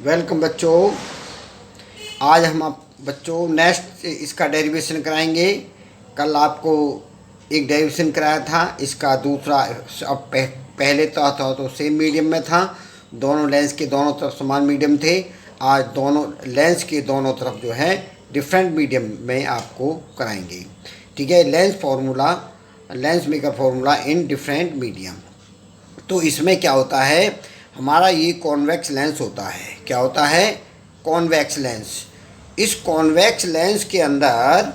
Welcome बच्चों। आज हम आप बच्चों नेक्स्ट इसका डेरिवेशन कराएंगे। कल आपको एक डेरिवेशन कराया था, इसका दूसरा अब पहले तो सेम मीडियम में था, दोनों लेंस के दोनों तरफ समान मीडियम थे। आज दोनों लेंस के दोनों तरफ जो है डिफरेंट मीडियम में आपको कराएंगे। ठीक है, lens maker formula in different medium. तो इसमें क्या होता है, हमारा ये कॉन्वेक्स लेंस होता है। क्या होता है? Convex lens. इस कॉन्वेक्स लेंस के अंदर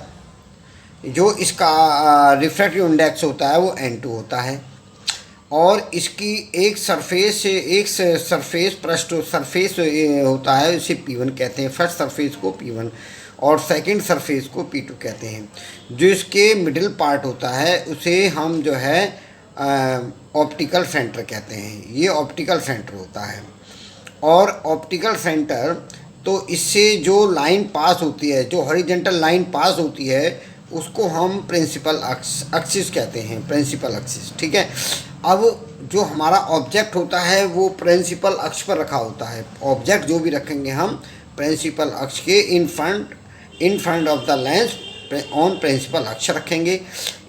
जो इसका रिफ्रैक्टिव इंडेक्स होता है वो n2 होता है, और इसकी एक सरफेस पृष्ठ सरफेस होता है, इसे P1 कहते हैं। फर्स्ट सरफेस को P1 और सेकंड सरफेस को P2 कहते हैं। जो इसके मिडिल पार्ट होता है उसे हम जो है ऑप्टिकल सेंटर कहते हैं। ये ऑप्टिकल सेंटर होता है। और ऑप्टिकल सेंटर, तो इससे जो लाइन पास होती है, जो हॉरिजॉन्टल लाइन पास होती है, उसको हम प्रिंसिपल एक्सिस कहते हैं, प्रिंसिपल एक्सिस। ठीक है, अब जो हमारा ऑब्जेक्ट होता है वो प्रिंसिपल अक्ष पर रखा होता है। ऑब्जेक्ट जो भी रखेंगे हम प्रिंसिपल अक्ष के in front of the lens on principal अक्ष रखेंगे।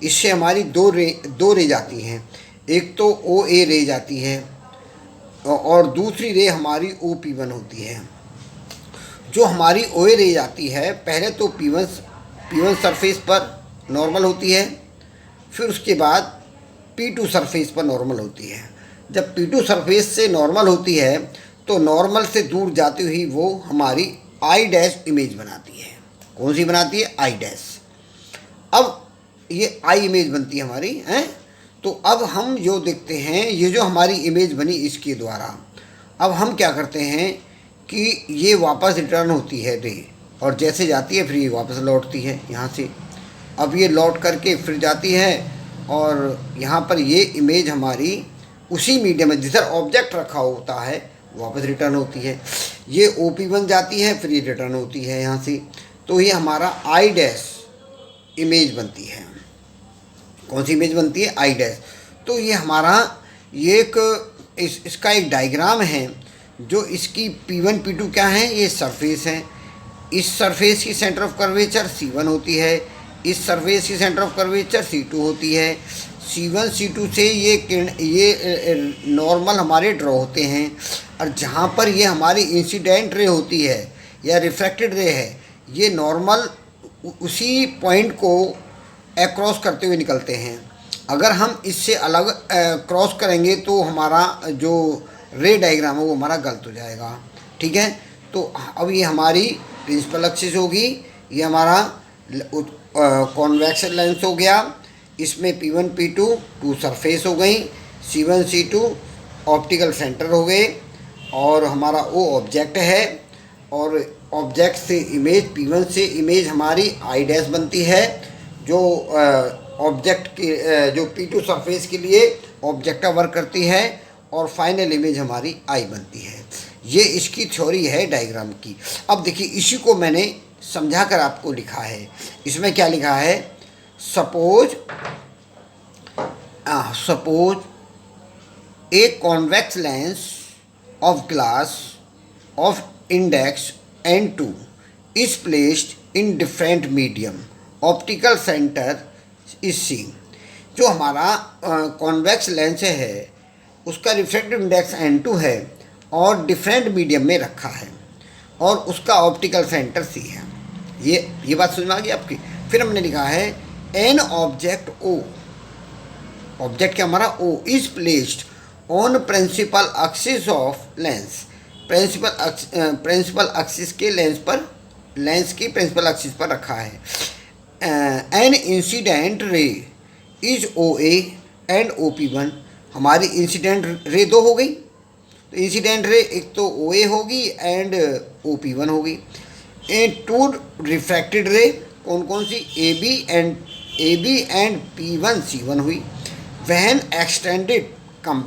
इससे हमारी दो रे जाती हैं। एक तो OA रे जाती है और दूसरी रे हमारी OP1 होती है। जो हमारी OA रे जाती है, पहले तो P1 सरफेस पर नॉर्मल होती है, फिर उसके बाद P2 सरफेस पर नॉर्मल होती है। जब P2 सरफेस से नॉर्मल होती है तो नॉर्मल से दूर जाती हुई वो हमारी आई डैश इमेज बनाती है। कौन सी बनाती है? I dash. अब ये आई इमेज बनती है हमारी, हैं। तो अब हम जो देखते हैं, ये जो हमारी इमेज बनी इसके द्वारा, अब हम क्या करते हैं कि ये वापस रिटर्न होती है रे, और जैसे जाती है फिर ये वापस लौटती है यहाँ से। अब ये लौट करके फिर जाती है और यहाँ पर ये इमेज हमारी उसी मीडियम में जिधर ऑब्जेक्ट रखा होता है वापस रिटर्न होती है। ये OP1 जाती है, फिर ये रिटर्न होती है यहाँ से। तो ये हमारा आई डैश इमेज बनती है। कौन सी इमेज बनती है? I dash. तो ये हमारा ये इसका एक डायग्राम है। जो इसकी P1 P2 क्या है? ये सरफेस है। इस सरफेस की सेंटर ऑफ कर्वेचर C1 होती है, इस सरफेस की सेंटर ऑफ कर्वेचर C2 होती है। C1 C2 से ये नॉर्मल हमारे ड्रॉ होते हैं, और जहाँ पर ये हमारी इंसिडेंट रे होती है या रिफ्रैक्टेड रे है, ये नॉर्मल उसी पॉइंट को क्रॉस करते हुए निकलते हैं। अगर हम इससे अलग क्रॉस करेंगे तो हमारा जो रे डायग्राम है वो हमारा गलत हो जाएगा। ठीक है, तो अब ये हमारी प्रिंसिपल एक्सिस होगी, ये हमारा कॉन्वेक्स लेंस हो गया। इसमें P1 P2 टू सरफेस हो गई, C1 C2 ऑप्टिकल सेंटर हो गए, और हमारा O ऑब्जेक्ट है, और ऑब्जेक्ट से इमेज P1 से इमेज हमारी आई डैश बनती है, जो ऑब्जेक्ट के जो P2 सरफेस के लिए ऑब्जेक्ट का वर्क करती है, और फाइनल इमेज हमारी आई बनती है। ये इसकी थ्योरी है डायग्राम की। अब देखिए, इसी को मैंने समझा कर आपको लिखा है। इसमें क्या लिखा है? Suppose a convex lens of glass of index n2 is placed in different medium, optical centre is seen. जो हमारा कॉन्वेक्स लेंस है उसका रिफ्रैक्टिव इंडेक्स n2 है और डिफरेंट मीडियम में रखा है, और उसका ऑप्टिकल सेंटर C है। ये बात समझ में आ गई आपकी। फिर हमने लिखा है एन ऑब्जेक्ट O, ऑब्जेक्ट क्या हमारा O is placed on principal axis of lens, principal axis के लेंस की प्रिंसिपल एक्सिस पर रखा है। An incident ray is OA and OP1, हमारी इंसिडेंट रे दो हो गई, तो इंसिडेंट रे एक तो OA होगी एंड OP1 होगी। टू रिफ्रैक्टेड रे कौन कौन सी? AB एंड P1 C1 हुई। When extended come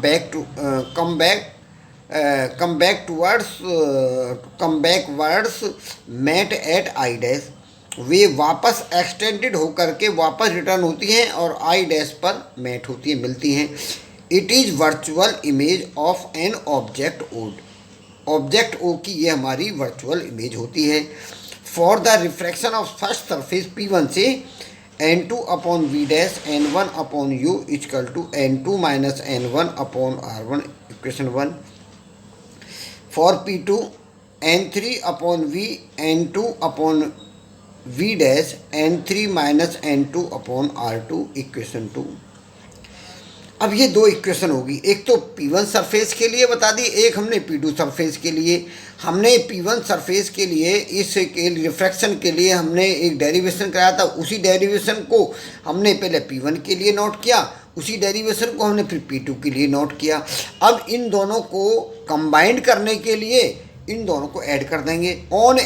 backwards met at I dash, वे वापस एक्सटेंडेड होकर के वापस रिटर्न होती हैं और आई डैश पर मेट होती हैं, मिलती हैं। It is virtual image of an object ओड, ऑब्जेक्ट ओ की ये हमारी वर्चुअल इमेज होती है। For the refraction of first surface P1 से N2 upon V dash N1 upon U equal to N2 minus N1 upon R1 equation 1। For P2 N3 upon V N2 upon V dash N3 minus N2 upon R2 equation 2। अब ये दो equation होगी, एक तो P1 surface के लिए बता दी, एक हमने P2 सरफेस के लिए। हमने P1 सरफेस के लिए इसके रिफ्रैक्शन के लिए हमने एक डेरिवेशन कराया था, उसी डेरिवेशन को हमने पहले P1 के लिए नोट किया, उसी डेरिवेशन को हमने फिर P2 के लिए नोट किया। अब इन दोनों को कंबाइंड करने के लिए इन दोनों को ऐड कर देंगे, ऑन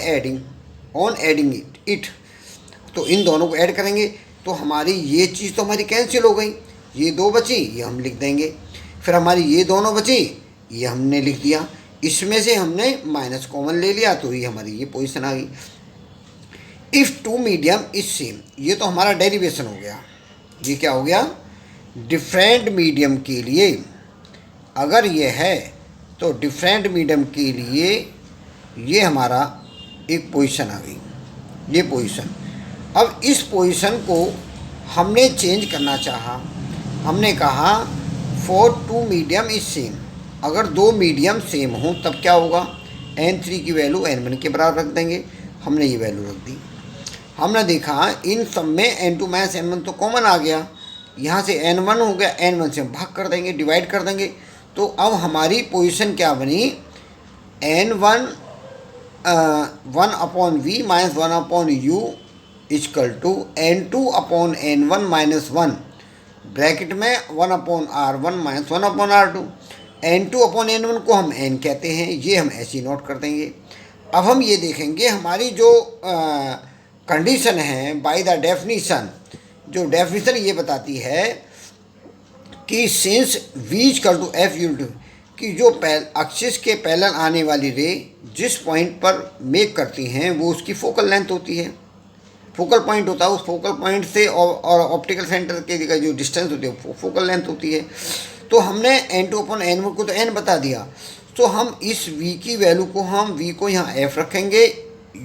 एडिंग इट। तो इन दोनों को ऐड करेंगे तो हमारी ये चीज़ तो हमारी कैंसिल हो गई, ये दो बची, ये हम लिख देंगे। फिर हमारी ये दोनों बची, ये हमने लिख दिया, इसमें से हमने माइनस कॉमन ले लिया, तो ये हमारी ये पोजीशन आ गई। If two medium is same, ये तो हमारा डेरिवेशन हो गया। ये क्या हो गया? डिफरेंट मीडियम के लिए अगर ये है तो डिफरेंट मीडियम के लिए ये हमारा एक पोजीशन आ गई, ये पोजीशन। अब इस पोजीशन को हमने चेंज करना चाहा, हमने कहा for two medium is same, अगर दो मीडियम सेम हों तब क्या होगा? N3 की वैल्यू N1 के बराबर रख देंगे, हमने ये वैल्यू रख दी। हमने देखा इन सब में N2 माइनस N1 तो कॉमन आ गया, यहाँ से N1 हो गया, N1 से हम भाग कर देंगे, डिवाइड कर देंगे। तो अब हमारी पोजीशन क्या बनी? N1 1 upon V minus 1 upon U equal to N2 upon N1 minus 1, bracket में 1 upon R1 minus 1 upon R2। N2 upon N1 को हम N कहते हैं, ये हम ऐसे ही नोट कर देंगे। अब हम ये देखेंगे हमारी जो कंडीशन है बाय द डेफिनीशन, जो डेफिनीशन ये बताती है कि since V equal to F unit, कि जो एक्सिस के पैरेलल आने वाली रे जिस पॉइंट पर मेक करती हैं वो उसकी फोकल लेंथ होती है, फोकल पॉइंट होता है, उस फोकल पॉइंट से और ऑप्टिकल सेंटर के जो डिस्टेंस होती है वो फोकल लेंथ होती है। तो हमने N2 अपॉन N1 को तो N बता दिया, तो हम इस V की वैल्यू को हम V को यहाँ F रखेंगे,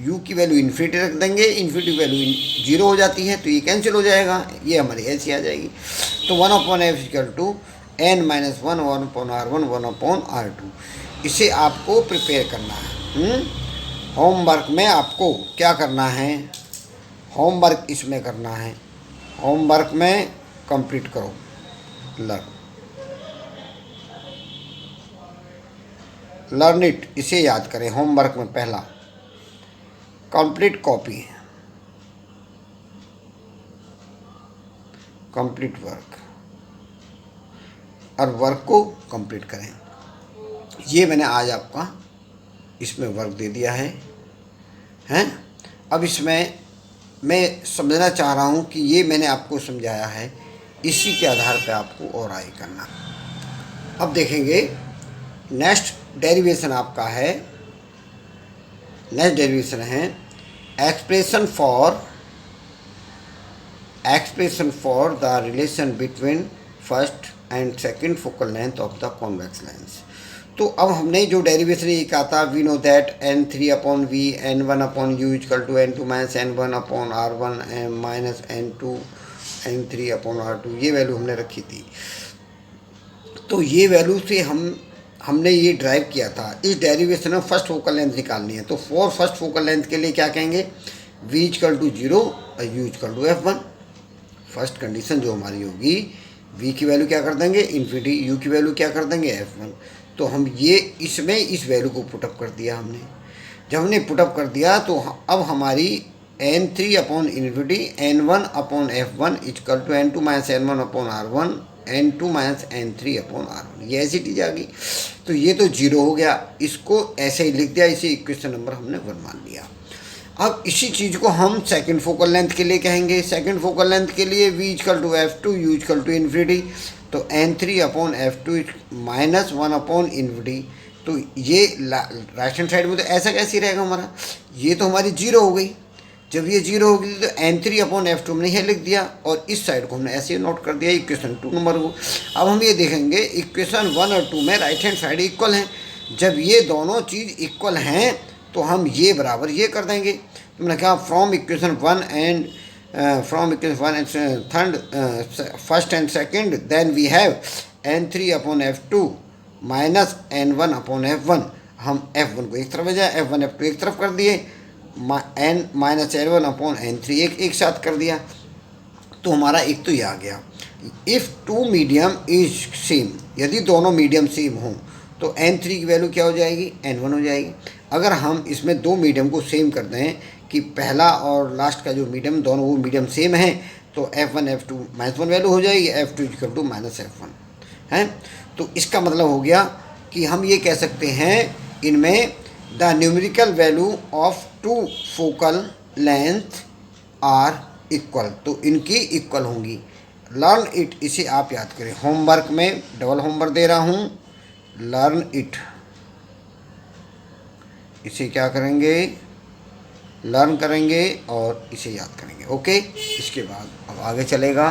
U की वैल्यू इन्फिनिटी रख देंगे, इन्फिनिटी वैल्यू 0 हो जाती है तो ये कैंसिल हो जाएगा, ये हमारी ऐसी आ जाएगी। तो 1 upon F equal to N minus 1 1 upon R1 1 upon R2। इसे आपको प्रिपेयर करना है। होमवर्क में आपको क्या करना है? होमवर्क इसमें करना है, होमवर्क में कंप्लीट करो। लर्न इट, इसे याद करें। होमवर्क में पहला कंप्लीट कॉपी, कंप्लीट वर्क, और वर्क को कंप्लीट करें। ये मैंने आज आपका इसमें वर्क दे दिया है, हैं? अब इसमें मैं समझना चाह रहा हूँ कि ये मैंने आपको समझाया है, इसी के आधार पे आपको और आगे करना। अब देखेंगे नेक्स्ट डेरिवेशन आपका है, नेक्स्ट डेरिवेशन है expression for the relation between first and second focal length of the convex lens. तो अब हमने जो डेरिवेशन ये कहा था, we know that N3 upon V N1 upon U equal to N2 minus N1 upon R1 minus N2 N3 upon R2, ये value हमने रखी थी। तो ये वैल्यू से हमने ये ड्राइव किया था। इस डेरिवेशन में फर्स्ट फोकल लेंथ निकालनी है, तो फॉर फर्स्ट फोकल लेंथ के लिए क्या कहेंगे? V इक्वल टू 0 और U equal to F1। First condition जो हमारी होगी, V की वैल्यू क्या कर देंगे? इन्फिनिटी, U की वैल्यू क्या कर देंगे? F1। तो हम ये इसमें इस वैल्यू को पुटअप कर दिया हमने। जब हमने पुटअप कर दिया तो अब हमारी N3 upon infinity N1 upon F1 equal to N2 minus N1 upon R1 N2 minus N3 upon R1, ये ऐसी चीज़ आ गई। तो ये तो 0 हो गया, इसको ऐसे ही लिख दिया, इसे इक्वेशन नंबर हमने 1 मान लिया। अब इसी चीज़ को हम सेकंड फोकल लेंथ के लिए कहेंगे। सेकंड फोकल लेंथ के लिए V equal to F2 U equal to infinity, तो N3 upon F2 minus 1 upon infinity. तो ये राइट हैंड साइड में तो ऐसा कैसे रहेगा हमारा? ये तो हमारी 0 हो गई। जब ये 0 हो गई तो N3 अपॉन F2 हमने यह लिख दिया, और इस साइड को हमने ऐसे नोट कर दिया इक्वेशन 2 नंबर को। अब हम ये देखेंगे इक्वेशन 1 और 2 में राइट हैंड साइड इक्वल हैं, जब ये दोनों चीज़ इक्वल हैं तो हम ये बराबर ये कर देंगे। तो मैंने कहा from equation one and third first and second then we have n3/f2 minus n1 upon f1। हम f1 को एक तरफ ले जाए, f1 f2 एक तरफ कर दिए, n minus n1 upon n3 एक साथ कर दिया। तो हमारा एक तो ये आ गया। If two medium is same, यदि दोनों मीडियम सेम हों तो n3 की वैल्यू क्या हो जाएगी, n1 हो जाएगी। अगर हम इसमें दो मीडियम को सेम कर दें कि पहला और लास्ट का जो मीडियम दोनों वो मीडियम सेम है तो f1 f2 -1 वैल्यू हो जाएगी, f2 इक्वल टू -f1 है। तो इसका मतलब हो गया कि हम ये कह सकते हैं इनमें the numerical value of two focal length are equal, तो इनकी इक्वल होंगी। लर्न इट, इसे आप याद करें। होमवर्क में डबल होमवर्क दे रहा हूँ, लर्न इट, इसे क्या करेंगे, लर्न करेंगे और इसे याद करेंगे। ओके, इसके बाद अब आगे चलेगा।